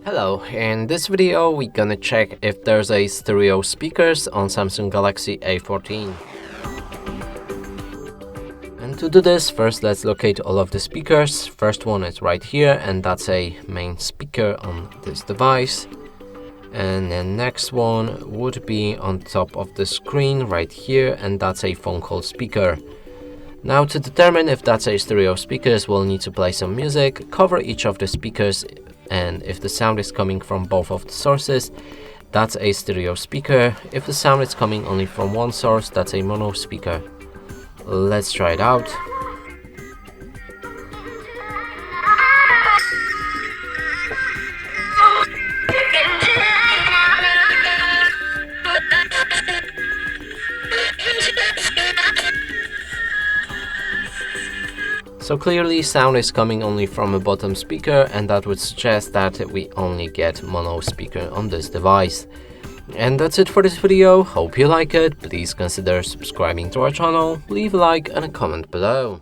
Hello, in this video we're gonna check if there's a stereo speakers on Samsung Galaxy A14. And to do this, first let's locate all of the speakers. First one is right here, and that's a main speaker on this device. And the next one would be on top of the screen right here, and that's a phone call speaker. Now, to determine if that's a stereo speakers, we'll need to play some music, cover each of the speakers, and if the sound is coming from both of the sources, that's a stereo speaker. If the sound is coming only from one source, that's a mono speaker. Let's try it out. So clearly sound is coming only from a bottom speaker, and that would suggest that we only get mono speaker on this device. And that's it for this video. Hope you like it. Please consider subscribing to our channel, leave a like and a comment below.